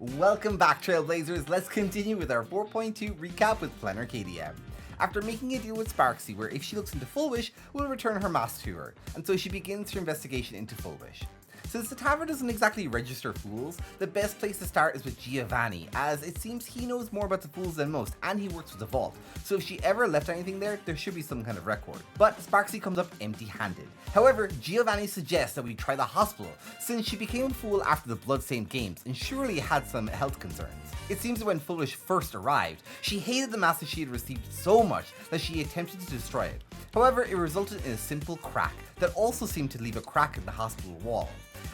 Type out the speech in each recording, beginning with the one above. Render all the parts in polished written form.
Welcome back, Trailblazers. Let's continue with our 4.2 recap with Plan Arcadia. After making a deal with Sparksy where if she looks into Fullwish, we'll return her mask to her, and so she begins her investigation into Fullwish. Since the tavern doesn't exactly register fools, the best place to start is with Giovanni, as it seems he knows more about the fools than most, and he works with the vault, so if she ever left anything there should be some kind of record. But Sparksy comes up empty-handed. However, Giovanni suggests that we try the hospital, since she became a fool after the Bloodstained Games, and surely had some health concerns. It seems that when Fullwish first arrived, she hated the mask that she had received so much that she attempted to destroy it. However, it resulted in a simple crack that also seemed to leave a crack in the hospital wall.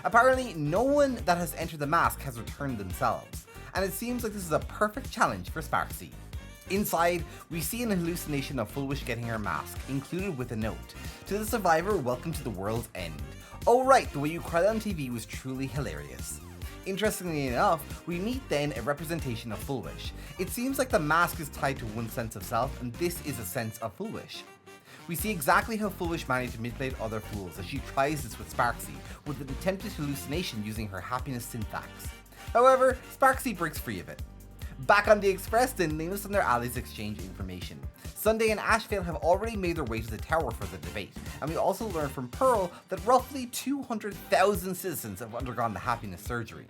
Apparently, no one that has entered the mask has returned themselves, and it seems like this is a perfect challenge for Sparksy. Inside, we see an hallucination of Fullwish getting her mask, included with a note. To the survivor, welcome to the world's end. Oh right, the way you cried on TV was truly hilarious. Interestingly enough, we meet then a representation of Fullwish. It seems like the mask is tied to one sense of self, and this is a sense of Fullwish. We see exactly how Fullwish managed to manipulate other fools as she tries this with Sparksy, with an attempted hallucination using her happiness syntax. However, Sparksy breaks free of it. Back on the Express, then Linus and their allies exchange information. Sunday and Ashvale have already made their way to the tower for the debate, and we also learn from Pearl that roughly 200,000 citizens have undergone the happiness surgery.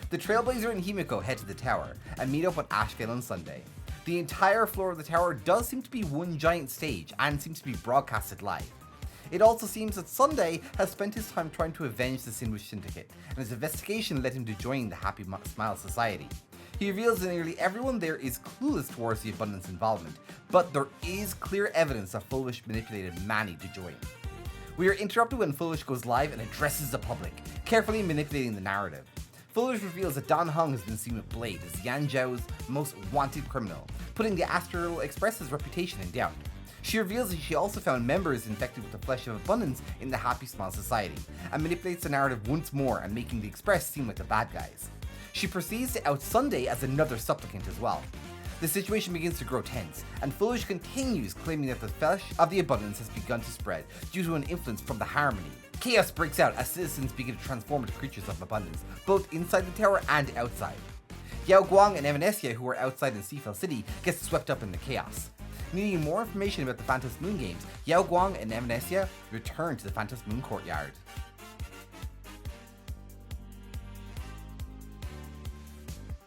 The Trailblazer and Himiko head to the tower and meet up with Ashvale on Sunday. The entire floor of the tower does seem to be one giant stage and seems to be broadcasted live. It also seems that Sunday has spent his time trying to avenge the Sinwish Syndicate, and his investigation led him to join the Happy Smile Society. He reveals that nearly everyone there is clueless towards the Abundance involvement, but there is clear evidence that Fullwish manipulated Manny to join. We are interrupted when Fullwish goes live and addresses the public, carefully manipulating the narrative. Fullwish reveals that Dan Heng has been seen with Blade as Yan Zhao's most wanted criminal, putting the Astral Express's reputation in doubt. She reveals that she also found members infected with the flesh of abundance in the Happy Smile Society, and manipulates the narrative once more and making the Express seem like the bad guys. She proceeds to out Sunday as another supplicant as well. The situation begins to grow tense, and Fullwish continues claiming that the flesh of the abundance has begun to spread due to an influence from the Harmony. Chaos breaks out as citizens begin to transform into creatures of abundance, both inside the tower and outside. Yao Guang and Evanescia, who are outside in Seafell City, get swept up in the chaos. Needing more information about the Phantos Moon games, Yao Guang and Evanescia return to the Phantos Moon courtyard.